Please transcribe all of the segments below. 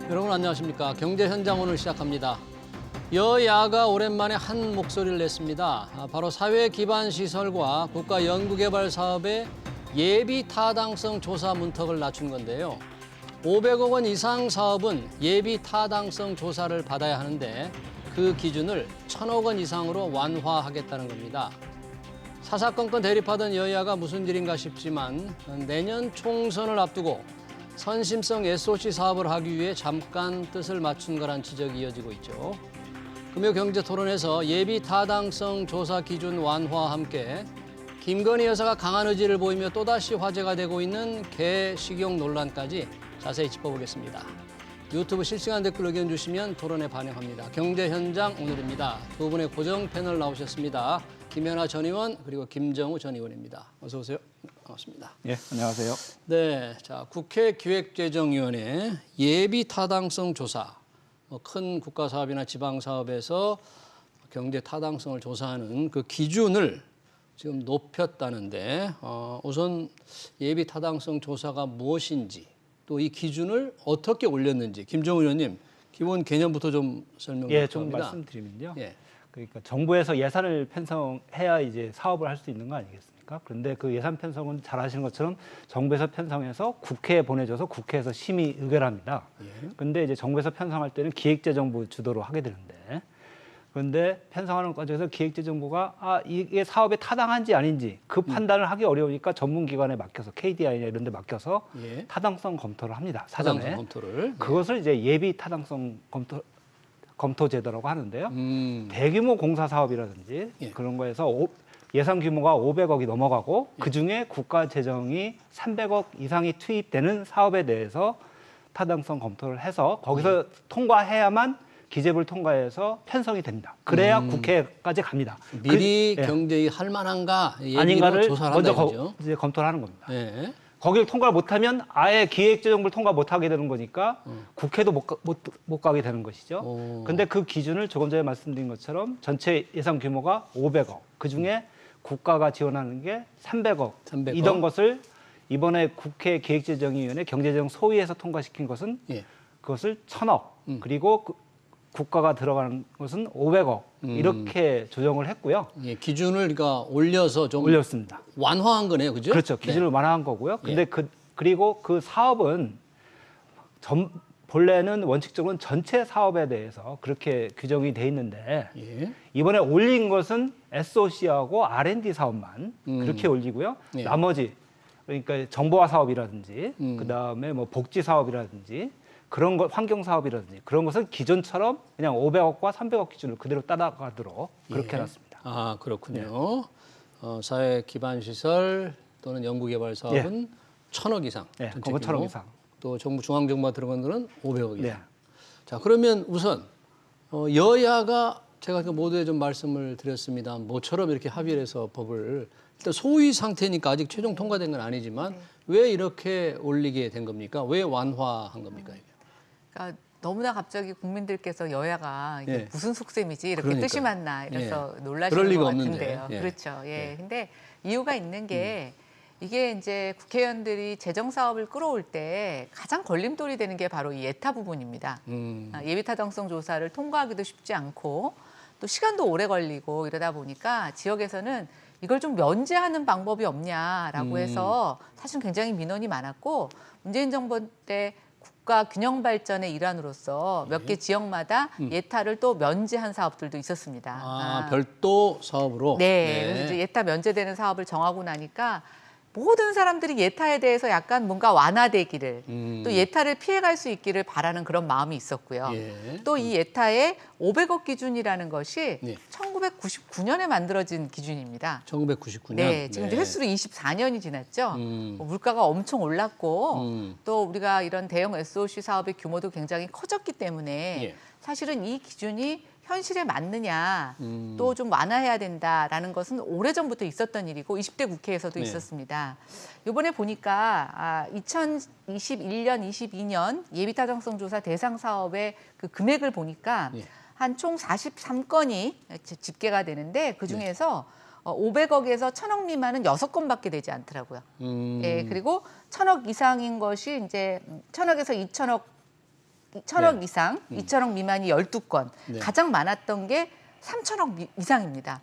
여러분 안녕하십니까. 경제 현장 오늘 시작합니다. 여야가 오랜만에 한 목소리를 냈습니다. 바로 사회 기반 시설과 국가 연구개발 사업의 예비 타당성 조사 문턱을 낮춘 건데요. 500억 원 이상 사업은 예비 타당성 조사를 받아야 하는데 그 기준을 1,000억 원 이상으로 완화하겠다는 겁니다. 사사건건 대립하던 여야가 무슨 일인가 싶지만 내년 총선을 앞두고 선심성 SOC 사업을 하기 위해 잠깐 뜻을 맞춘 거란 지적이 이어지고 있죠. 금요 경제토론에서 예비 타당성 조사 기준 완화와 함께 김건희 여사가 강한 의지를 보이며 또다시 화제가 되고 있는 개 식용 논란까지 자세히 짚어보겠습니다. 유튜브 실시간 댓글 의견 주시면 토론에 반영합니다. 경제 현장 오늘입니다. 두 분의 고정 패널 나오셨습니다. 김연아 전 의원 그리고 김정우 전 의원입니다. 어서 오세요. 반갑습니다. 예, 안녕하세요. 네, 자 국회 기획재정위원회 예비 타당성 조사. 큰 국가 사업이나 지방 사업에서 경제 타당성을 조사하는 그 기준을 지금 높였다는데 우선 예비 타당성 조사가 무엇인지 또 이 기준을 어떻게 올렸는지 김정우 의원님 기본 개념부터 좀 설명 부탁드립니다. 예, 좀 말씀드리면요. 예. 그러니까 정부에서 예산을 편성해야 이제 사업을 할 수 있는 거 아니겠습니까? 그런데 그 예산 편성은 잘 아시는 것처럼 정부에서 편성해서 국회에 보내줘서 국회에서 심의 의결합니다. 그런데 이제 정부에서 편성할 때는 기획재정부 주도로 하게 되는데 그런데 편성하는 과정에서 기획재정부가 이게 사업에 타당한지 아닌지 그 판단을 하기 어려우니까 전문기관에 맡겨서 KDI나 이런 데 맡겨서 예. 타당성 검토를 합니다. 사전에. 타당성 검토를. 그것을 이제 예비 타당성 검토 제도라고 하는데요. 예. 대규모 공사 사업이라든지 예. 그런 거에서 예산 규모가 500억이 넘어가고 그중에 국가 재정이 300억 이상이 투입되는 사업에 대해서 타당성 검토를 해서 거기서 통과해야만 기재부를 통과해서 편성이 됩니다. 그래야 국회까지 갑니다. 미리 경제에 할 만한가 아닌가를 조사를 먼저 한다, 이제 검토를 하는 겁니다. 예. 거기를 통과를 못하면 아예 기획재정부를 통과 못하게 되는 거니까 국회도 못 가게 되는 것이죠. 그런데 그 기준을 조금 전에 말씀드린 것처럼 전체 예산 규모가 500억, 그중에 국가가 지원하는 게 300억. 이던 것을 이번에 국회 기획재정위원회 경제재정 소위에서 통과시킨 것은 예. 그것을 1,000억, 그리고 국가가 들어가는 것은 500억 이렇게 조정을 했고요. 예, 기준을 그러니까 올려서 좀 올렸습니다. 완화한 거네요, 그죠? 그렇죠. 기준을 완화한 거고요. 근데 그리고 그 사업은 본래는 원칙적으로는 전체 사업에 대해서 그렇게 규정이 돼 있는데 예. 이번에 올린 것은 SOC하고 R&D 사업만 그렇게 올리고요. 예. 나머지 그러니까 정보화 사업이라든지 그다음에 뭐 복지 사업이라든지 그런 것 환경 사업이라든지 그런 것은 기존처럼 그냥 500억과 300억 기준을 그대로 따라가도록 그렇게 해놨습니다. 아, 그렇군요. 사회 기반 시설 또는 연구개발 사업은 1,000억 이상. 네, 전체 그건 1,000억 규모. 이상. 또 정부 중앙정부가 들어간 거는 500억 이상. 네. 자, 그러면 우선 여야가 제가 모두에 좀 말씀을 드렸습니다. 모처럼 이렇게 합의를 해서 법을 일단 소위 상태니까 아직 최종 통과된 건 아니지만 왜 이렇게 올리게 된 겁니까? 왜 완화한 겁니까? 이게? 그러니까 너무나 갑자기 국민들께서 여야가 이게 예. 무슨 속셈이지 이렇게 그러니까요. 뜻이 맞나 이래서 예. 놀라시는 그럴 리가 것 없는데. 같은데요. 예. 그렇죠. 예. 예. 근데 이유가 있는 게 이게 이제 국회의원들이 재정 사업을 끌어올 때 가장 걸림돌이 되는 게 바로 이 예타 부분입니다. 예비 타당성 조사를 통과하기도 쉽지 않고 또 시간도 오래 걸리고 이러다 보니까 지역에서는 이걸 좀 면제하는 방법이 없냐라고 해서 사실 굉장히 민원이 많았고 문재인 정부 때 국가 균형 발전의 일환으로서 몇 개 지역마다 예타를 또 면제한 사업들도 있었습니다. 별도 사업으로? 네, 그래서 이제 예타 면제되는 사업을 정하고 나니까 모든 사람들이 예타에 대해서 약간 뭔가 완화되기를 또 예타를 피해갈 수 있기를 바라는 그런 마음이 있었고요. 예. 또 이 예타의 500억 기준이라는 것이 예. 1999년에 만들어진 기준입니다. 1999년? 네, 지금 이제 횟수로 24년이 지났죠. 물가가 엄청 올랐고 또 우리가 이런 대형 SOC 사업의 규모도 굉장히 커졌기 때문에 예. 사실은 이 기준이 현실에 맞느냐 또 좀 완화해야 된다라는 것은 오래전부터 있었던 일이고 20대 국회에서도 네. 있었습니다. 이번에 보니까 2021년, 22년 예비타당성 조사 대상 사업의 그 금액을 보니까 예. 한 총 43건이 집계가 되는데 그중에서 500억에서 1,000억 미만은 6건밖에 되지 않더라고요. 예, 그리고 1,000억 이상인 것이 이제 1,000억에서 2,000억 1,000억 네. 이상, 2,000억 미만이 12건, 네. 가장 많았던 게 3,000억 이상입니다.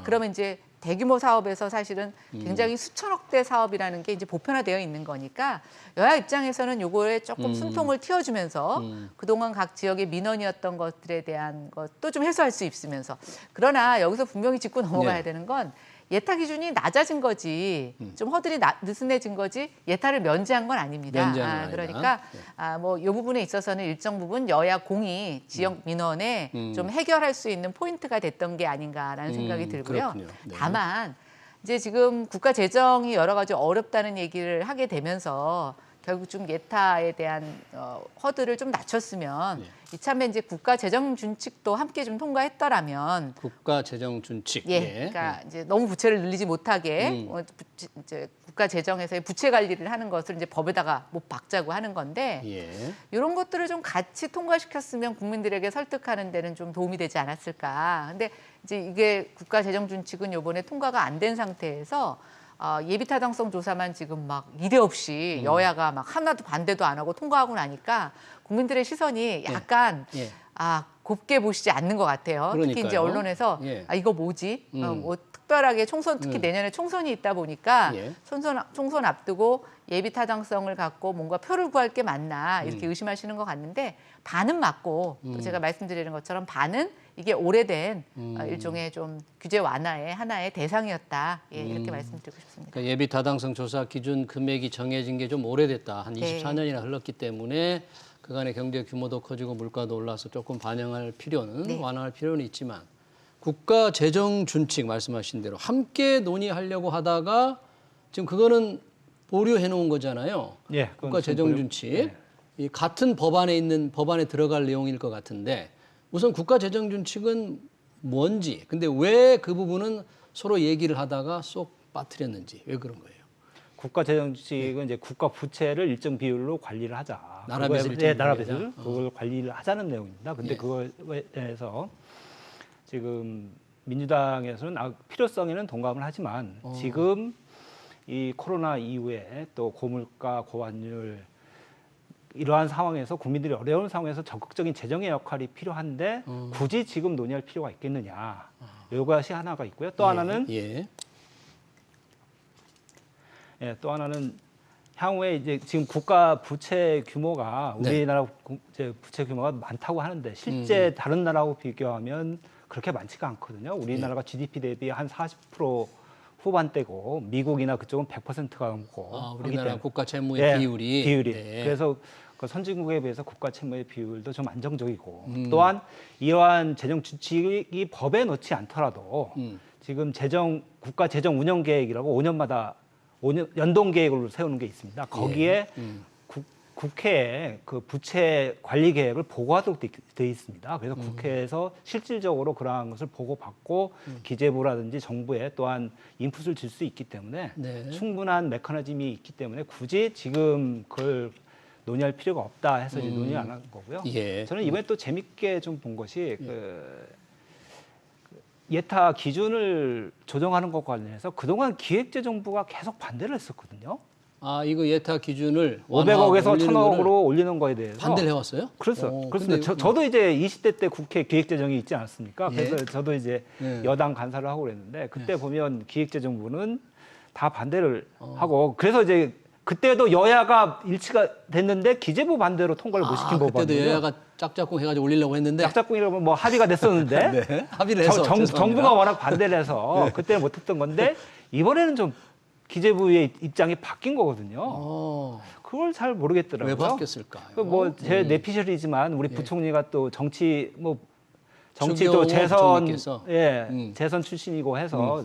그러면 이제 대규모 사업에서 사실은 굉장히 수천억대 사업이라는 게 이제 보편화되어 있는 거니까 여야 입장에서는 요거에 조금 숨통을 틔워주면서 그동안 각 지역의 민원이었던 것들에 대한 것도 좀 해소할 수 있으면서 그러나 여기서 분명히 짚고 넘어가야 네. 되는 건 예타 기준이 낮아진 거지 좀 허들이 느슨해진 거지 예타를 면제한 건 아닙니다. 면제한 건 아니다. 그러니까 뭐 이 부분에 있어서는 일정 부분 여야 공이 지역 민원에 좀 해결할 수 있는 포인트가 됐던 게 아닌가라는 생각이 들고요. 그렇군요. 네. 다만 이제 지금 국가 재정이 여러 가지 어렵다는 얘기를 하게 되면서 결국 좀 예타에 대한 허들을 좀 낮췄으면 이참에 이제 국가 재정 준칙도 함께 좀 통과했더라면 국가 재정 준칙. 그러니까 이제 너무 부채를 늘리지 못하게 이제 국가 재정에서의 부채 관리를 하는 것을 이제 법에다가 못 박자고 하는 건데 예. 이런 것들을 좀 같이 통과시켰으면 국민들에게 설득하는 데는 좀 도움이 되지 않았을까. 근데 이제 이게 국가 재정 준칙은 이번에 통과가 안 된 상태에서 예비 타당성 조사만 지금 막 이대 없이 여야가 막 하나도 반대도 안 하고 통과하고 나니까 국민들의 시선이 약간 예. 곱게 보시지 않는 것 같아요. 특히 이제 그러니까요. 언론에서 예. 이거 뭐지? 뭐 특별하게 총선 특히 내년에 총선이 있다 보니까 예. 총선 앞두고 예비 타당성을 갖고 뭔가 표를 구할 게 맞나 이렇게 의심하시는 것 같는데 반은 맞고 또 제가 말씀드리는 것처럼 반은 이게 오래된 일종의 좀 규제 완화의 하나의 대상이었다. 이렇게 말씀드리고 싶습니다. 그러니까 예비 타당성 조사 기준 금액이 정해진 게 좀 오래됐다. 한 네. 24년이나 흘렀기 때문에 그간의 경제 규모도 커지고 물가도 올라서 조금 반영할 필요는 완화할 필요는 있지만 국가 재정 준칙 말씀하신 대로 함께 논의하려고 하다가 지금 그거는 보류해 놓은 거잖아요. 예, 국가 재정 준칙. 예. 이 같은 법안에 들어갈 내용일 것 같은데 우선 국가 재정 준칙은 뭔지 근데 왜 그 부분은 서로 얘기를 하다가 쏙 빠뜨렸는지 왜 그런 거예요? 국가 재정 준칙은 이제 국가 부채를 일정 비율로 관리를 하자. 나라별로 그거에- 일정 예, 나라별로 비율이죠. 그걸 관리를 하자는 내용입니다. 근데 예. 그거에 대해서 지금 민주당에서는 필요성에는 동감을 하지만 지금 이 코로나 이후에 또 고물가, 고환율 이러한 상황에서 국민들이 어려운 상황에서 적극적인 재정의 역할이 필요한데 굳이 지금 논의할 필요가 있겠느냐. 이것이 하나가 있고요. 또 하나는 또 하나는 향후에 이제 지금 국가 부채 규모가 우리나라 이제 부채 규모가 많다고 하는데 실제 다른 나라하고 비교하면 그렇게 많지가 않거든요. 우리나라가 GDP 대비 한 40% 후반대고 미국이나 그쪽은 100%가 넘고. 우리나라 국가 채무의 비율이. 네. 그래서 그 선진국에 비해서 국가 채무의 비율도 좀 안정적이고 또한 이러한 재정 준칙이 법에 넣지 않더라도 지금 국가 재정 운영 계획이라고 5년마다 연동 계획을 세우는 게 있습니다. 거기에 국회에 그 부채 관리 계획을 보고하도록 되어 있습니다. 그래서 국회에서 실질적으로 그러한 것을 보고받고 기재부라든지 정부에 또한 인풋을 줄 수 있기 때문에 충분한 메커니즘이 있기 때문에 굳이 지금 그걸 논의할 필요가 없다 해서 이제 논의 안 한 거고요. 저는 이번에 또 재밌게 좀 본 것이 예타 기준을 조정하는 것과 관련해서 그동안 기획재정부가 계속 반대를 했었거든요. 이거 예타 기준을 500억에서 1,000억으로 올리는 거에 대해서 반대를 해왔어요? 그렇습니다. 저도 이제 20대 때 국회 기획재정이 있지 않았습니까? 그래서 저도 이제 여당 간사를 하고 그랬는데 그때 보면 기획재정부는 다 반대를 하고 그래서 이제 그때도 여야가 일치가 됐는데 기재부 반대로 통과를 못 시킨 법안이에요. 그때도 여야가 짝짝꿍 해가지고 올리려고 했는데 짝짝꿍이라고 뭐 합의가 됐었는데 합의를 해서 정부가 워낙 반대를 해서 그때는 못했던 건데 이번에는 좀 기재부의 입장이 바뀐 거거든요. 그걸 잘 모르겠더라고요. 왜 바뀌었을까요? 뭐 제 내피셜이지만 우리 부총리가 또 정치 또 주경호 재선 부총리께서. 재선 출신이고 해서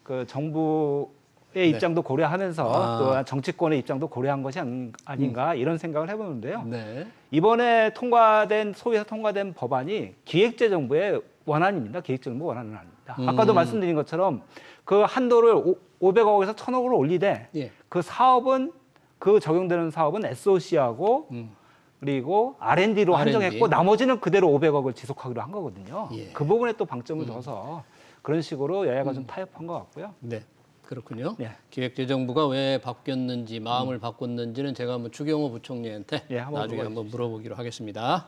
그 정부의 입장도 고려하면서 또 정치권의 입장도 고려한 것이 아닌가 이런 생각을 해보는데요. 이번에 소위에서 통과된 법안이 기획재정부의 원안입니다. 기획재정부 원안은 아닙니다. 아까도 말씀드린 것처럼 그 한도를 500억에서 1,000억으로 올리되 그 사업은 그 적용되는 사업은 SOC하고 그리고 R&D로 한정했고 나머지는 그대로 500억을 지속하기로 한 거거든요. 그 부분에 또 방점을 둬서 그런 식으로 여야가 좀 타협한 것 같고요. 그렇군요. 네. 기획재정부가 왜 바뀌었는지 마음을 바꿨는지는 제가 한번 추경호 부총리한테 나중에 한번 물어보기로 하겠습니다.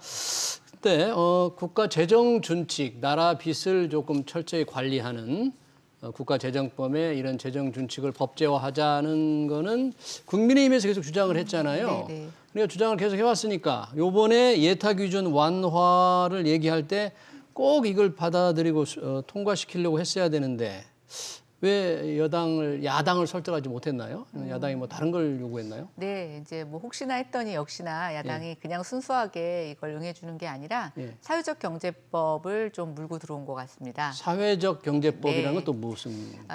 근데 국가 재정 준칙, 나라 빚을 조금 철저히 관리하는 국가재정법에 이런 재정 준칙을 법제화하자는 거는 국민의힘에서 계속 주장을 했잖아요. 네네. 그러니까 주장을 계속 해왔으니까 요번에 예타 기준 완화를 얘기할 때 꼭 이걸 받아들이고 통과시키려고 했어야 되는데 왜 야당을 설득하지 못했나요? 야당이 뭐 다른 걸 요구했나요? 네, 이제 뭐 혹시나 했더니 역시나 야당이 그냥 순수하게 이걸 응해주는 게 아니라 사회적 경제법을 좀 물고 들어온 것 같습니다. 사회적 경제법이라는 네. 건 또 무슨?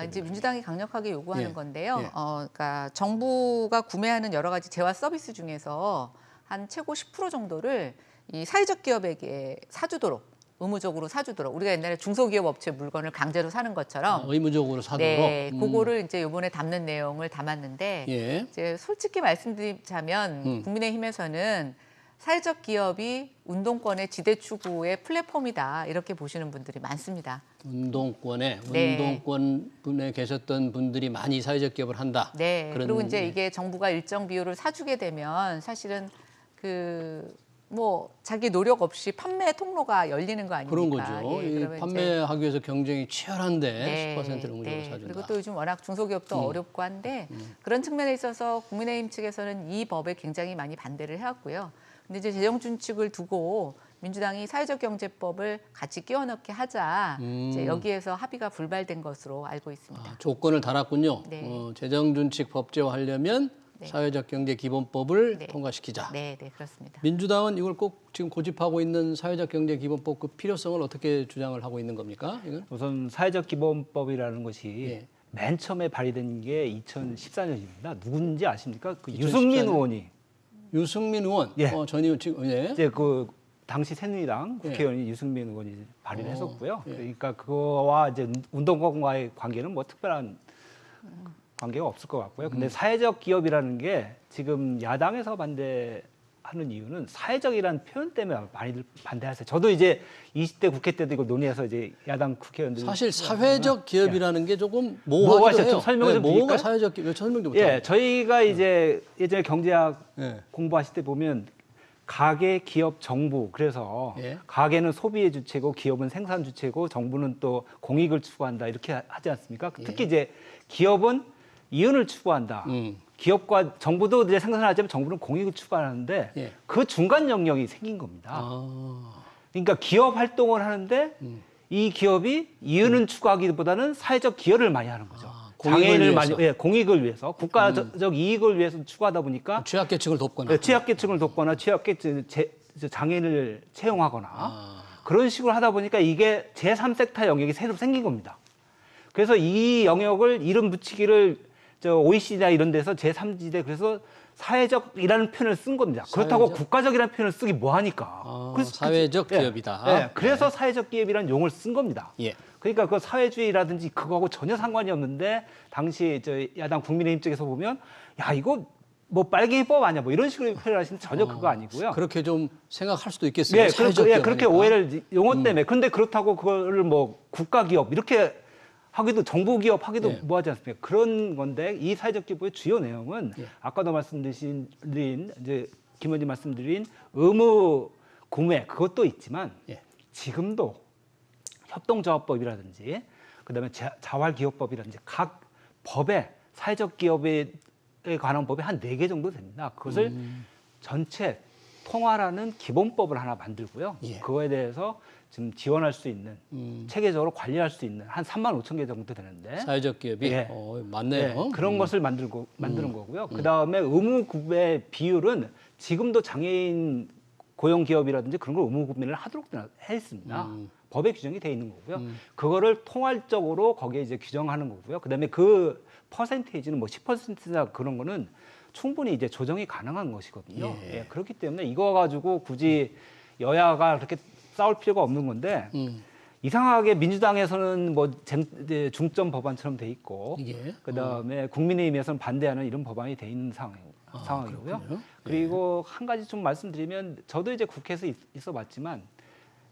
이제 민주당이 강력하게 요구하는 예. 건데요. 예. 그러니까 정부가 구매하는 여러 가지 재화 서비스 중에서 한 최고 10% 정도를 이 사회적 기업에게 사주도록. 의무적으로 사주도록 우리가 옛날에 중소기업 업체 물건을 강제로 사는 것처럼 의무적으로 사도록. 네, 그거를 이제 이번에 담는 내용을 담았는데 예. 이제 솔직히 말씀드리자면 국민의힘에서는 사회적 기업이 운동권의 지대 추구의 플랫폼이다 이렇게 보시는 분들이 많습니다. 운동권에 네. 운동권 분에 계셨던 분들이 많이 사회적 기업을 한다. 네, 그런, 그리고 이제 이게 정부가 일정 비율을 사주게 되면 사실은 뭐 자기 노력 없이 판매 통로가 열리는 거 아닙니까? 그런 거죠. 예, 이 그러면 판매하기 위해서 경쟁이 치열한데 네, 10%를 의무적으로 네. 사준다. 그리고 또 요즘 워낙 중소기업도 어렵고 한데 그런 측면에 있어서 국민의힘 측에서는 이 법에 굉장히 많이 반대를 해왔고요. 근데 이제 재정 준칙을 두고 민주당이 사회적 경제법을 같이 끼워 넣게 하자 이제 여기에서 합의가 불발된 것으로 알고 있습니다. 조건을 달았군요. 네. 재정 준칙 법제화하려면 네. 사회적 경제 기본법을 네. 통과시키자. 네, 네, 그렇습니다. 민주당은 이걸 꼭 지금 고집하고 있는 사회적 경제 기본법 그 필요성을 어떻게 주장을 하고 있는 겁니까? 이건? 우선 사회적 기본법이라는 것이 예. 맨 처음에 발의된 게 2014년입니다. 누군지 아십니까? 그 2014년? 유승민 의원이 유승민 의원, 예. 전 의원 지금 이제 그 당시 새누리당 국회의원이 유승민 의원이 발의를 했었고요. 그러니까 그거와 이제 운동권과의 관계는 뭐 특별한 관계가 없을 것 같고요. 근데 사회적 기업이라는 게 지금 야당에서 반대하는 이유는 사회적이라는 표현 때문에 많이들 반대하세요. 저도 이제 20대 국회 때도 이거 논의해서 이제 야당 국회의원들 사실 사회적 기업이라는 게 조금 뭐가 모호하기도 해요. 좀 설명을 좀 뭐가 드릴까요? 사회적 기업? 설명 좀 예, 부탁드립니다. 저희가 이제 예전에 경제학 예. 공부하실 때 보면 가계, 기업, 정부 그래서 예. 가계는 소비의 주체고 기업은 생산 주체고 정부는 또 공익을 추구한다 이렇게 하지 않습니까? 특히 이제 기업은 이윤을 추구한다. 기업과 정부도 이제 생산하지만 정부는 공익을 추구하는데 예. 그 중간 영역이 생긴 겁니다. 아, 그러니까 기업 활동을 하는데 이 기업이 이윤을 추구하기보다는 사회적 기여를 많이 하는 거죠. 공익을 장애인을 위해서. 많이 공익을 위해서 국가적 이익을 위해서 추구하다 보니까 취약계층을 돕거나. 취약계층을 돕거나 취약계층 장애인을 채용하거나 그런 식으로 하다 보니까 이게 제3섹터 영역이 새로 생긴 겁니다. 그래서 이 영역을 이름 붙이기를 OECD나 이런 데서 제3지대 그래서 사회적이라는 표현을 쓴 겁니다. 그렇다고 사회적? 국가적이라는 표현을 쓰기 뭐하니까. 사회적 예, 기업이다. 예, 그래서 사회적 기업이라는 용어를 쓴 겁니다. 예. 그러니까 그 사회주의라든지 그거하고 전혀 상관이 없는데 당시 야당 국민의힘 쪽에서 보면 야 이거 뭐 빨갱이법 아니야 뭐 이런 식으로 표현하시는 전혀 그거 아니고요. 그렇게 좀 생각할 수도 있겠어요. 예, 사회적 그렇게 기업이니까. 오해를 용어 때문에. 그런데 그렇다고 그거를 뭐 국가기업 이렇게 하기도 정부 기업 하기도 예. 뭐하지 않습니까? 그런 건데 이 사회적 기업의 주요 내용은 예. 아까도 말씀드린 이제 김 의원님 말씀드린 의무 구매 그것도 있지만 예. 지금도 협동조합법이라든지 그다음에 자활기업법이라든지 각 법에 사회적 기업에 관한 법이 한 4개 정도 됩니다. 그것을 전체 통화라는 기본법을 하나 만들고요. 예. 그거에 대해서 지금 지원할 수 있는 체계적으로 관리할 수 있는 한 3만 5천 개 정도 되는데 사회적 기업이 예. 많네요. 네, 그런 것을 만드는 거고요. 그다음에 의무 구매 비율은 지금도 장애인 고용 기업이라든지 그런 걸 의무 구매를 하도록 해 있습니다. 법에 규정이 돼 있는 거고요. 그거를 통괄적으로 거기에 이제 규정하는 거고요. 그다음에 그 퍼센테이지는 뭐 10%나 그런 거는 충분히 이제 조정이 가능한 것이거든요. 예. 예, 그렇기 때문에 이거 가지고 굳이 여야가 그렇게 싸울 필요가 없는 건데 이상하게 민주당에서는 뭐 이제 중점 법안처럼 돼 있고 이게 그다음에 국민의힘에서는 반대하는 이런 법안이 돼 있는 상황이고요. 그렇군요. 그리고 한 가지 좀 말씀드리면 저도 이제 국회에서 있어봤지만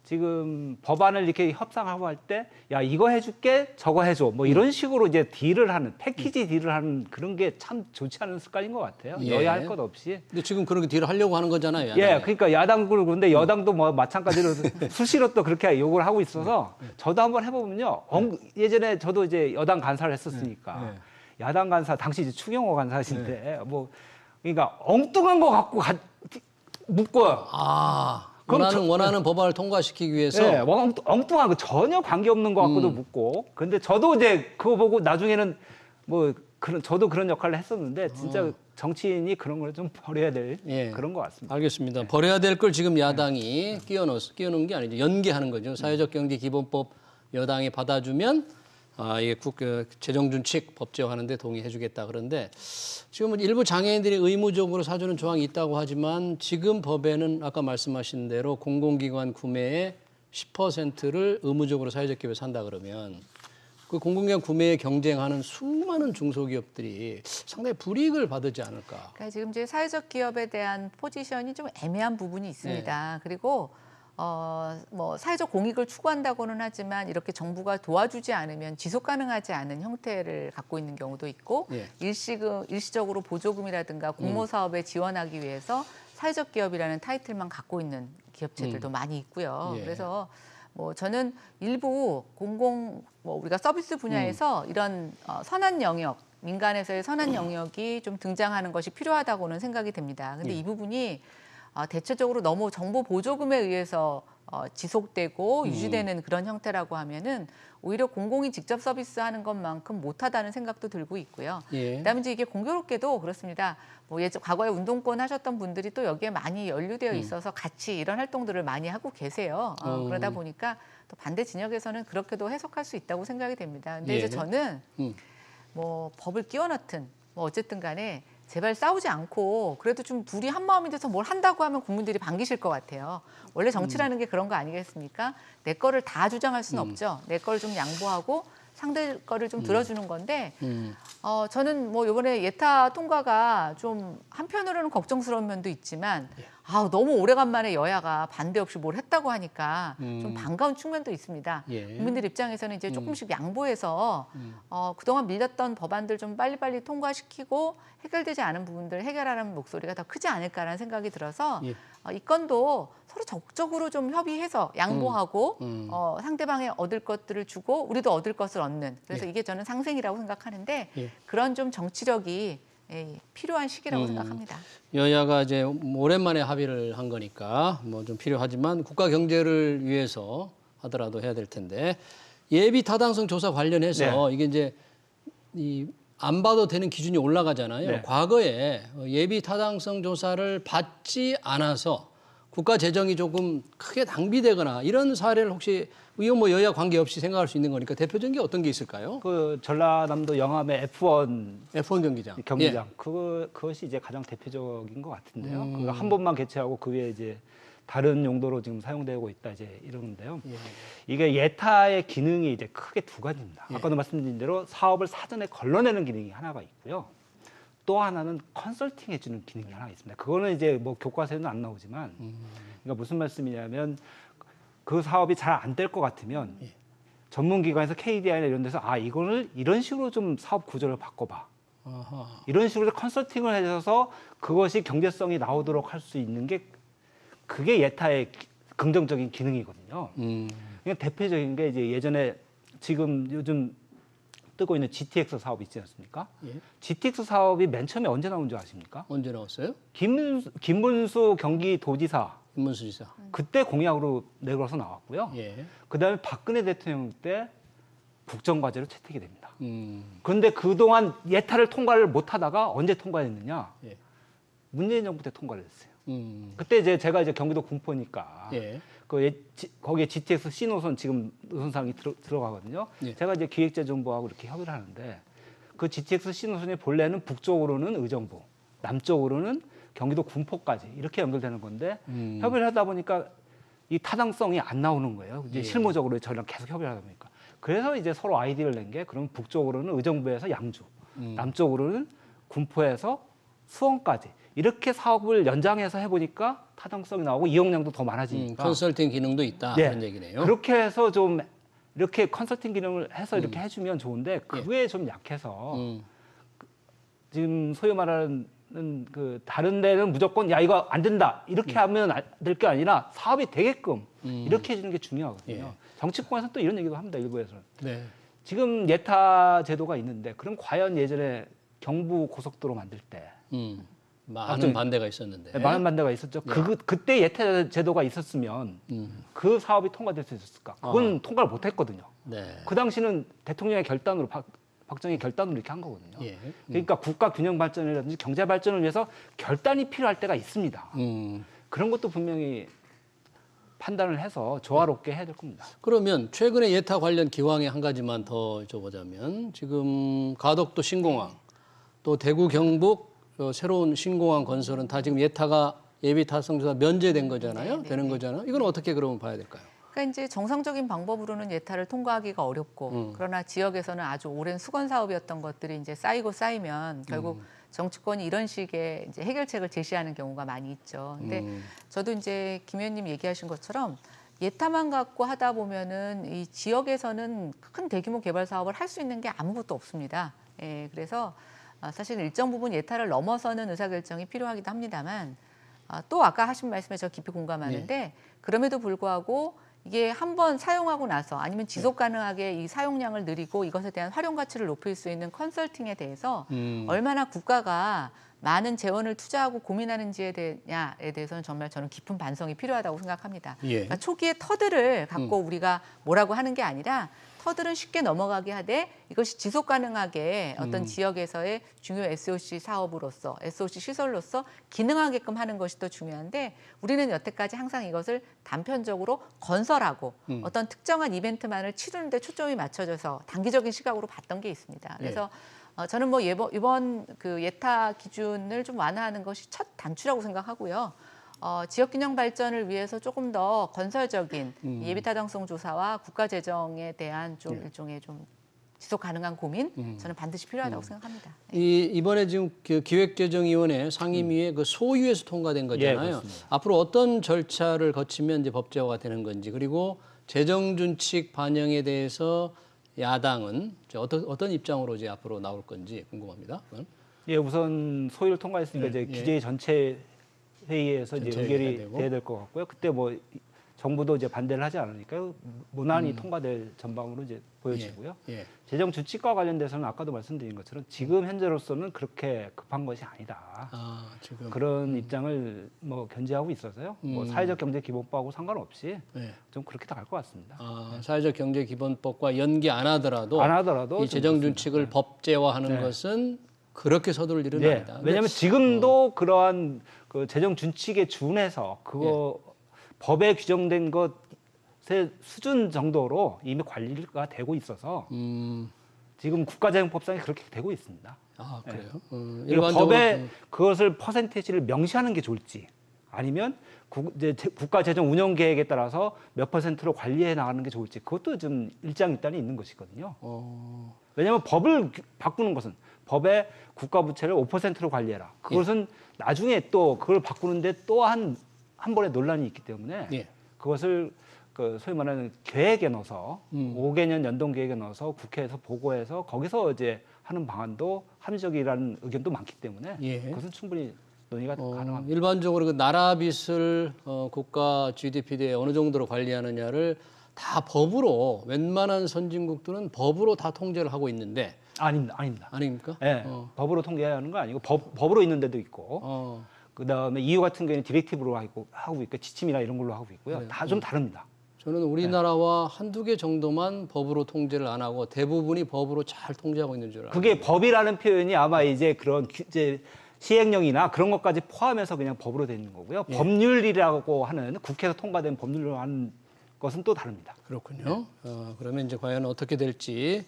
지금 법안을 이렇게 협상하고 할 때 야 이거 해줄게 저거 해줘 뭐 이런 식으로 이제 딜을 하는 패키지 딜을 하는 그런 게 참 좋지 않은 습관인 것 같아요. 예. 여야 할 것 없이. 근데 지금 그렇게 딜을 하려고 하는 거잖아요. 야당이. 예, 그러니까 야당도 그런데 여당도 뭐 마찬가지로 수시로 또 그렇게 요구를 하고 있어서 저도 한번 해보면요. 예전에 저도 이제 여당 간사를 했었으니까 야당 간사 당시 이제 추경호 간사신데 뭐 그러니까 엉뚱한 거 갖고 묶어요. 그럼 원하는 법안을 통과시키기 위해서 네, 엉뚱한 거 전혀 관계 없는 거 갖고도 묻고. 근데 저도 이제 그거 보고 나중에는 뭐 저도 그런 역할을 했었는데 진짜 정치인이 그런 걸 좀 버려야 될 그런 것 같습니다. 알겠습니다. 버려야 될 걸 지금 야당이 끼워넣은 게 아니죠. 연계하는 거죠. 사회적 경제 기본법 여당이 받아주면 이게 재정준칙 법제화하는 데 동의해주겠다. 그런데 지금 일부 장애인들이 의무적으로 사주는 조항이 있다고 하지만 지금 법에는 아까 말씀하신 대로 공공기관 구매의 10%를 의무적으로 사회적 기업에서 한다 그러면 그 공공기관 구매에 경쟁하는 수많은 중소기업들이 상당히 불이익을 받지 않을까. 그러니까 지금 이제 사회적 기업에 대한 포지션이 좀 애매한 부분이 있습니다. 그리고 뭐 사회적 공익을 추구한다고는 하지만 이렇게 정부가 도와주지 않으면 지속 가능하지 않은 형태를 갖고 있는 경우도 있고 일시적으로 보조금이라든가 공모 사업에 지원하기 위해서 사회적 기업이라는 타이틀만 갖고 있는 기업체들도 많이 있고요. 그래서 뭐 저는 일부 뭐 우리가 서비스 분야에서 이런 선한 영역, 민간에서의 선한 영역이 좀 등장하는 것이 필요하다고는 생각이 됩니다. 근데 이 부분이 대체적으로 너무 정부 보조금에 의해서 지속되고 유지되는 그런 형태라고 하면은 오히려 공공이 직접 서비스하는 것만큼 못하다는 생각도 들고 있고요. 그다음에 이제 이게 공교롭게도 그렇습니다. 뭐 과거에 운동권 하셨던 분들이 또 여기에 많이 연루되어 있어서 같이 이런 활동들을 많이 하고 계세요. 그러다 보니까 또 반대 진영에서는 그렇게도 해석할 수 있다고 생각이 됩니다. 근데 이제 저는 뭐 법을 끼워넣든 뭐 어쨌든 간에 제발 싸우지 않고 그래도 좀 둘이 한 마음이 돼서 뭘 한다고 하면 국민들이 반기실 것 같아요. 원래 정치라는 게 그런 거 아니겠습니까? 내 거를 다 주장할 수는 없죠. 내 걸 좀 양보하고 상대 거를 좀 들어주는 건데 저는 뭐 이번에 예타 통과가 좀 한편으로는 걱정스러운 면도 있지만 너무 오래간만에 여야가 반대 없이 뭘 했다고 하니까 좀 반가운 측면도 있습니다. 국민들 입장에서는 이제 조금씩 양보해서 그동안 밀렸던 법안들 좀 빨리빨리 통과시키고 해결되지 않은 부분들 해결하는 목소리가 더 크지 않을까라는 생각이 들어서 이 건도 서로 적극적으로 좀 협의해서 양보하고 상대방이 얻을 것들을 주고 우리도 얻을 것을 얻는 그래서 이게 저는 상생이라고 생각하는데 그런 좀 정치력이 필요한 시기라고 생각합니다. 여야가 이제 오랜만에 합의를 한 거니까 뭐 좀 필요하지만 국가 경제를 위해서 하더라도 해야 될 텐데 예비 타당성 조사 관련해서 이게 이제 안 봐도 되는 기준이 올라가잖아요. 과거에 예비 타당성 조사를 받지 않아서 국가 재정이 조금 크게 낭비되거나 이런 사례를 혹시 의원 뭐 여야 관계없이 생각할 수 있는 거니까 대표적인 게 어떤 게 있을까요? 그 전라남도 영암의 F1 경기장 그것이 이제 가장 대표적인 것 같은데요. 그거 한 번만 개최하고 그 외에 이제 다른 용도로 지금 사용되고 있다 이제 이러는데요. 이게 예타의 기능이 이제 크게 두 가지입니다. 아까도 말씀드린 대로 사업을 사전에 걸러내는 기능이 하나가 있고요. 또 하나는 컨설팅 해주는 기능이 하나가 있습니다. 그거는 이제 뭐 교과서에는 안 나오지만, 그러니까 무슨 말씀이냐면 그 사업이 잘 안 될 것 같으면 전문기관에서 KDI나 이런 데서 이거를 이런 식으로 좀 사업 구조를 바꿔봐. 이런 식으로 컨설팅을 해줘서 그것이 경제성이 나오도록 할 수 있는 게 그게 예타의 긍정적인 기능이거든요. 그러니까 대표적인 게 이제 예전에 지금 요즘 뜨고 있는 GTX 사업이 있지 않습니까? GTX 사업이 맨 처음에 언제 나온 줄 아십니까? 언제 나왔어요? 김문수 경기도지사 김문수 지사. 그때 공약으로 내걸어서 나왔고요. 그다음에 박근혜 대통령 때 국정과제로 채택이 됩니다. 그런데 그동안 예타를 통과를 못하다가 언제 통과했느냐? 문재인 정부 때 통과를 했어요. 그때 이제 제가 이제 경기도 군포니까 거기에 GTX C 노선 지금 노선상이 들어가거든요. 제가 이제 기획재정부하고 이렇게 협의를 하는데 그 GTX C 노선이 본래는 북쪽으로는 의정부, 남쪽으로는 경기도 군포까지 이렇게 연결되는 건데 협의를 하다 보니까 이 타당성이 안 나오는 거예요. 이제 실무적으로 저희랑 계속 협의를 하다 보니까. 그래서 이제 서로 아이디어를 낸 게 그럼 북쪽으로는 의정부에서 양주, 남쪽으로는 군포에서 수원까지 이렇게 사업을 연장해서 해보니까 타당성이 나오고 이용량도 더 많아지니까 컨설팅 기능도 있다 네. 그런 얘기네요. 그렇게 해서 좀 이렇게 컨설팅 기능을 해서 이렇게 해주면 좋은데 그게 좀 약해서 지금 소위 말하는 그 다른 데는 무조건 야 이거 안 된다 이렇게 하면 될 게 아니라 사업이 되게끔 이렇게 해주는 게 중요하거든요. 예. 정치권에서는 또 이런 얘기도 합니다. 일부에서는. 네. 지금 예타 제도가 있는데 그럼 과연 예전에 경부 고속도로 만들 때 많은 반대가 있었는데. 많은 반대가 있었죠. 그때 예타 제도가 있었으면 그 사업이 통과될 수 있었을까? 그건 통과를 못했거든요. 네. 그 당시는 대통령의 결단으로 박정희 결단으로 이렇게 한 거거든요. 예. 그러니까 국가 균형 발전이라든지 경제 발전을 위해서 결단이 필요할 때가 있습니다. 그런 것도 분명히 판단을 해서 조화롭게 해야 될 겁니다. 그러면 최근에 예타 관련 기왕에 한 가지만 더 여쭤보자면 지금 가덕도 신공항 또 대구 경북 새로운 신공항 건설은 다 지금 예타가 예비 타성조사 면제된 거잖아요. 되는 거잖아요. 이건 어떻게 그러면 봐야 될까요? 그러니까 이제 정상적인 방법으로는 예타를 통과하기가 어렵고 그러나 지역에서는 아주 오랜 수건 사업이었던 것들이 이제 쌓이고 쌓이면 결국 정치권이 이런 식의 이제 해결책을 제시하는 경우가 많이 있죠. 근데 저도 이제 김 의원님 얘기하신 것처럼 예타만 갖고 하다 보면은 이 지역에서는 큰 대규모 개발 사업을 할 수 있는 게 아무것도 없습니다. 예, 그래서 사실 일정 부분 예타를 넘어서는 의사결정이 필요하기도 합니다만 또 아까 하신 말씀에 저 깊이 공감하는데 그럼에도 불구하고 이게 한번 사용하고 나서 아니면 지속 가능하게 이 사용량을 늘리고 이것에 대한 활용 가치를 높일 수 있는 컨설팅에 대해서 얼마나 국가가 많은 재원을 투자하고 고민하는지에 대해서는 정말 저는 깊은 반성이 필요하다고 생각합니다. 그러니까 초기에 터들을 갖고 우리가 뭐라고 하는 게 아니라 터들은 쉽게 넘어가게 하되 이것이 지속 가능하게 어떤 지역에서의 중요 SOC 사업으로서 SOC 시설로서 기능하게끔 하는 것이 더 중요한데 우리는 여태까지 항상 이것을 단편적으로 건설하고 어떤 특정한 이벤트만을 치르는 데 초점이 맞춰져서 단기적인 시각으로 봤던 게 있습니다. 그래서 저는 뭐 이번 그 예타 기준을 좀 완화하는 것이 첫 단추라고 생각하고요. 지역균형 발전을 위해서 조금 더 건설적인 예비타당성 조사와 국가 재정에 대한 좀 일종의 좀 지속 가능한 고민 저는 반드시 필요하다고 생각합니다. 이번에 지금 그 기획재정위원회 상임위에 그 소위에서 통과된 거잖아요. 앞으로 어떤 절차를 거치면 이제 법제화가 되는 건지 그리고 재정준칙 반영에 대해서 야당은 어떤 입장으로 이제 앞으로 나올 건지 궁금합니다. 예, 우선 소위를 통과했으니까 이제 기재위 전체 회의에서 이제 의결이 돼야 될 것 같고요. 그때 뭐 정부도 이제 반대를 하지 않으니까 무난히 통과될 전방으로 이제 보여지고요. 재정 준칙과 관련돼서는 아까도 말씀드린 것처럼 지금 현재로서는 그렇게 급한 것이 아니다. 지금. 그런 입장을 뭐 견지하고 있어서요. 뭐 사회적 경제 기본법하고 상관없이 좀 그렇게 다 갈 것 같습니다. 사회적 경제 기본법과 연기 안 하더라도 이 재정 준칙을 법제화하는 것은 그렇게 서두를 일은 아니다. 왜냐하면 지금도 그러한 그 재정 준칙에 준해서 그거 법에 규정된 것의 수준 정도로 이미 관리가 되고 있어서 지금 국가재정법상에 그렇게 되고 있습니다. 그래요? 일반적으로 법에 그것을 퍼센테이지를 명시하는 게 좋을지 아니면 국가재정 운영 계획에 따라서 몇 퍼센트로 관리해 나가는 게 좋을지 그것도 좀 일장일단이 있는 것이거든요. 왜냐하면 법을 바꾸는 것은 법에 국가 부채를 5%로 관리해라. 그것은 나중에 또 그걸 바꾸는데 또 한 번의 논란이 있기 때문에 그것을 그 소위 말하는 계획에 넣어서 5개년 연동 계획에 넣어서 국회에서 보고해서 거기서 이제 하는 방안도 합리적이라는 의견도 많기 때문에 그것은 충분히 논의가 가능합니다. 일반적으로 그 나라 빚을 국가 GDP 대에 어느 정도로 관리하느냐를 다 법으로 웬만한 선진국들은 법으로 다 통제를 하고 있는데 아닙니다. 아닙니까? 네, 법으로 통제해야 하는 거 아니고 법으로 있는 데도 있고 그다음에 EU 같은 경우에는 디렉티브로 하고 있고 지침이나 이런 걸로 하고 있고요. 다 좀 다릅니다. 저는 우리나라와 한두 개 정도만 법으로 통제를 안 하고 대부분이 법으로 잘 통제하고 있는 줄 알아요. 그게 법이라는 표현이 아마 이제 그런 이제 시행령이나 그런 것까지 포함해서 그냥 법으로 되는 거고요. 법률이라고 하는 국회에서 통과된 법률로 하는 것은 또 다릅니다. 그렇군요. 그러면 이제 과연 어떻게 될지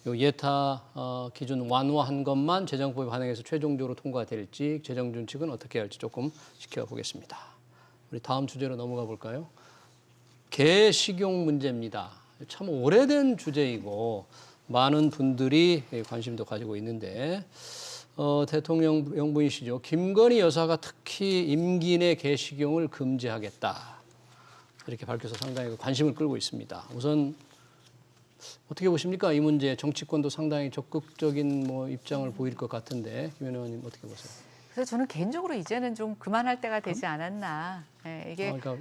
요 예타 기준 완화한 것만 재정법에 반영해서 최종적으로 통과될지 재정준칙은 어떻게 할지 조금 지켜보겠습니다. 우리 다음 주제로 넘어가 볼까요? 개식용 문제입니다. 참 오래된 주제이고 많은 분들이 관심도 가지고 있는데 대통령 영부인이시죠. 김건희 여사가 특히 임기 내 개식용을 금지하겠다. 이렇게 밝혀서 상당히 관심을 끌고 있습니다. 우선 어떻게 보십니까? 이 문제 정치권도 상당히 적극적인 입장을 보일 것 같은데 김 의원님 어떻게 보세요? 그래서 저는 개인적으로 이제는 좀 그만할 때가 되지 않았나. 이게 그러니까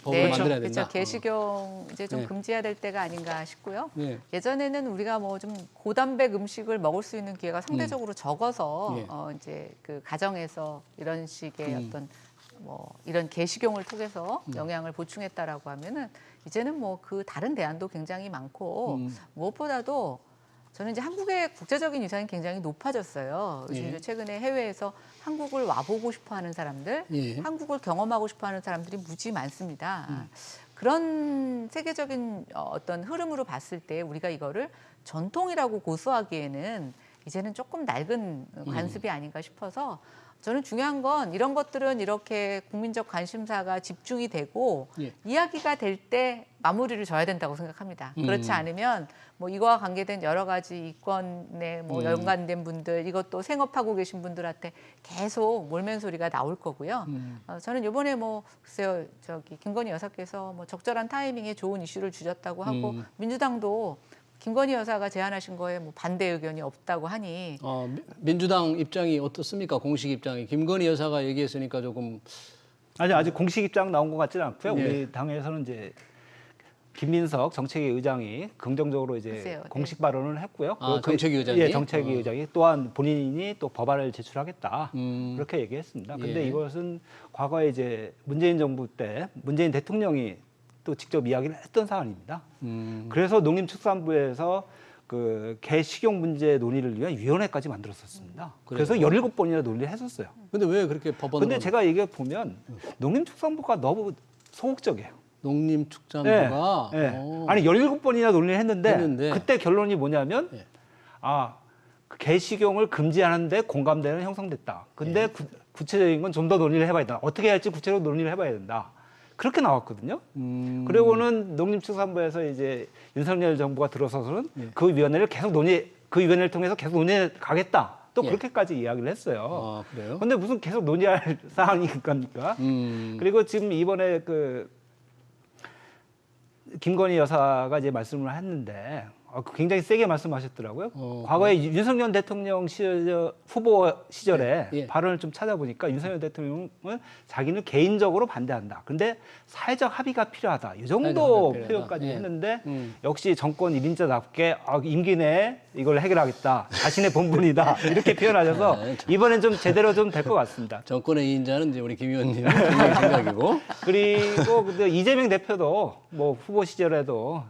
법을 만들어야 된다. 그렇죠. 개식용 이제 좀 네. 금지해야 될 때가 아닌가 싶고요. 네. 예전에는 우리가 좀 고단백 음식을 먹을 수 있는 기회가 상대적으로 적어서 예. 이제 그 가정에서 이런 식의 어떤 이런 개식용을 통해서 영양을 보충했다라고 하면은 이제는 그 다른 대안도 굉장히 많고 무엇보다도 저는 이제 한국의 국제적인 위상이 굉장히 높아졌어요. 요즘 예. 이제 최근에 해외에서 한국을 와보고 싶어하는 사람들, 예. 한국을 경험하고 싶어하는 사람들이 무지 많습니다. 그런 세계적인 어떤 흐름으로 봤을 때 우리가 이거를 전통이라고 고수하기에는 이제는 조금 낡은 관습이 아닌가 싶어서 저는 중요한 건 이런 것들은 이렇게 국민적 관심사가 집중이 되고 예. 이야기가 될 때 마무리를 져야 된다고 생각합니다. 그렇지 않으면 이거와 관계된 여러 가지 이권에 연관된 분들, 이것도 생업하고 계신 분들한테 계속 몰맨소리가 나올 거고요. 저는 이번에 글쎄요, 김건희 여사께서 적절한 타이밍에 좋은 이슈를 주셨다고 하고 민주당도 김건희 여사가 제안하신 거에 반대 의견이 없다고 하니 민주당 입장이 어떻습니까? 공식 입장이 김건희 여사가 얘기했으니까 조금 아직 공식 입장 나온 것 같지는 않고요. 예. 우리 당에서는 이제 김민석 정책위 의장이 긍정적으로 이제 글쎄요, 공식 발언을 했고요. 정책위 의장이? 예, 정책위 의장이 또한 본인이 또 법안을 제출하겠다 그렇게 얘기했습니다. 근데 예. 이것은 과거에 이제 문재인 정부 때 문재인 대통령이 또 직접 이야기를 했던 사안입니다. 그래서 농림축산부에서 그 개식용 문제 논의를 위한 위원회까지 만들었었습니다. 그래서 17번이나 논의를 했었어요. 근데 왜 그렇게 법원으로? 근데 제가 얘기해 보면 농림축산부가 너무 소극적이에요. 농림축산부가 네. 아니 17번이나 논의를 했는데 그때 결론이 뭐냐면 예. 그 개식용을 금지하는데 공감대는 형성됐다. 근데 구체적인 건 좀 더 논의를 해봐야 된다. 어떻게 할지 구체적으로 논의를 해봐야 된다. 그렇게 나왔거든요. 그리고는 농림축산부에서 이제 윤석열 정부가 들어서서는 그 위원회를 그 위원회를 통해서 계속 논의해 가겠다. 또 그렇게까지 이야기를 했어요. 그래요? 근데 무슨 계속 논의할 사항이 겁니까? 그리고 지금 이번에 김건희 여사가 이제 말씀을 했는데 굉장히 세게 말씀하셨더라고요. 과거에 윤석열 대통령 후보 시절에 발언을 좀 찾아보니까 윤석열 대통령은 자기는 개인적으로 반대한다. 근데 사회적 합의가 필요하다. 이 정도 표현까지 했는데 역시 정권 1인자답게 임기 내에 이걸 해결하겠다. 자신의 본분이다. 이렇게 표현하셔서 이번엔 좀 제대로 좀 될 것 같습니다. 정권의 2인자는 이제 우리 김 의원님 생각이고. 그리고 근데 이재명 대표도 후보 시절에도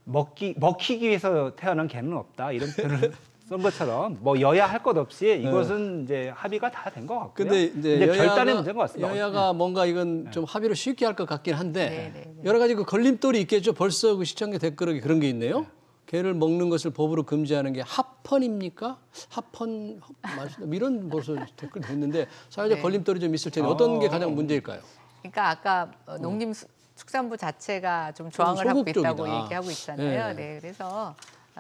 먹히기 위해서 태어난 개는 없다 이런 표현을 쓴 것처럼 여야 할 것 없이 이것은 이제 합의가 다 된 것 같고요. 근데 이제 결단의 문제인 것 같습니다. 여야가 뭔가 이건 좀 합의로 쉽게 할 것 같긴 한데 여러 가지 걸림돌이 있겠죠. 벌써 시청자 댓글에 그런 게 있네요. 개를 먹는 것을 법으로 금지하는 게 합헌입니까? 합헌 이런 벌써 댓글도 있는데 사회적 걸림돌이 좀 있을 텐데 어떤 게 가장 문제일까요? 그러니까 아까 농림축산부 자체가 좀 저항을 하고 있다고 얘기하고 있잖아요. 네, 그래서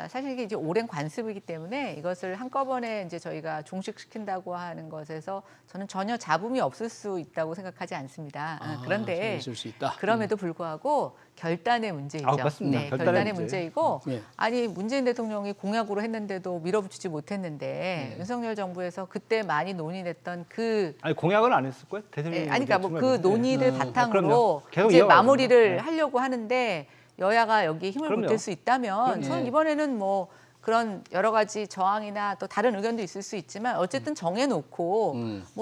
사실 이게 이제 오랜 관습이기 때문에 이것을 한꺼번에 이제 저희가 종식시킨다고 하는 것에서 저는 전혀 잡음이 없을 수 있다고 생각하지 않습니다. 그런데 있을 수 있다. 그럼에도 불구하고 결단의 문제이죠. 맞습니다. 네, 결단의 문제. 문제이고 아니 문재인 대통령이 공약으로 했는데도 밀어붙이지 못했는데 윤석열 정부에서 그때 많이 논의됐던 아니 공약은 안 했을 거예요. 대통령이 아니 그러니까 그 논의를 바탕으로 계속 이제 이어가죠. 마무리를 하려고 하는데 여야가 여기에 힘을 그럼요. 보탤 수 있다면 저는 이번에는 그런 여러 가지 저항이나 또 다른 의견도 있을 수 있지만 어쨌든 정해놓고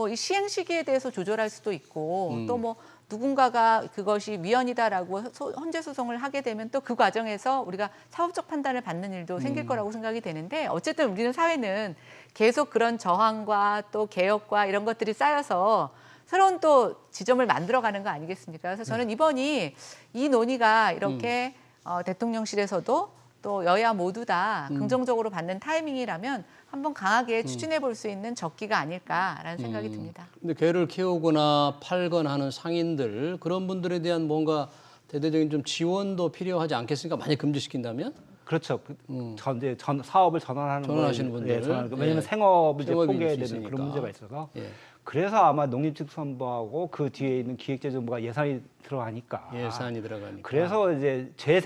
이 시행 시기에 대해서 조절할 수도 있고 또 누군가가 그것이 위헌이다라고 헌재 소송을 하게 되면 또 그 과정에서 우리가 사법적 판단을 받는 일도 생길 거라고 생각이 되는데 어쨌든 우리는 사회는 계속 그런 저항과 또 개혁과 이런 것들이 쌓여서 새로운 또 지점을 만들어가는 거 아니겠습니까? 그래서 저는 이번이 이 논의가 이렇게 대통령실에서도 또 여야 모두 다 긍정적으로 받는 타이밍이라면 한번 강하게 추진해 볼 수 있는 적기가 아닐까라는 생각이 듭니다. 근데 개를 키우거나 팔거나 하는 상인들 그런 분들에 대한 뭔가 대대적인 좀 지원도 필요하지 않겠습니까? 만약 금지시킨다면? 그렇죠. 이제 사업을 전환하시는 분들. 왜냐하면 예. 생업을 이제 생업이 포기해야 있을 수 되는 있으니까. 그런 문제가 있어서 예. 그래서 아마 농림축산부하고 그 뒤에 있는 기획재정부가 예산이 들어가니까 예산이 들어가니까. 그래서 이제 제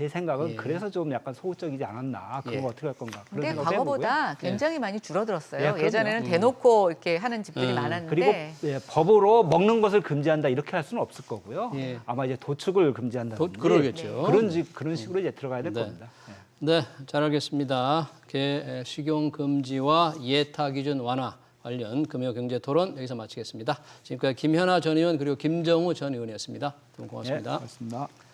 생각은 예. 그래서 좀 약간 소극적이지 않았나 그런 예. 거 어떻게 할 건가 그런 근데 생각도 해보고요. 과거보다 굉장히 많이 줄어들었어요. 예, 그럼요. 예전에는 대놓고 이렇게 하는 집들이 많았는데 그리고 법으로 먹는 것을 금지한다 이렇게 할 수는 없을 거고요. 예. 아마 이제 도축을 금지한다든지 그러겠죠. 그런 식으로 이제 들어가야 될 네. 겁니다. 예. 네, 잘 알겠습니다. 식용 금지와 예타 기준 완화 관련 금요경제 토론 여기서 마치겠습니다. 지금까지 김현아 전 의원 그리고 김정우 전 의원이었습니다. 두 분 고맙습니다. 고맙습니다.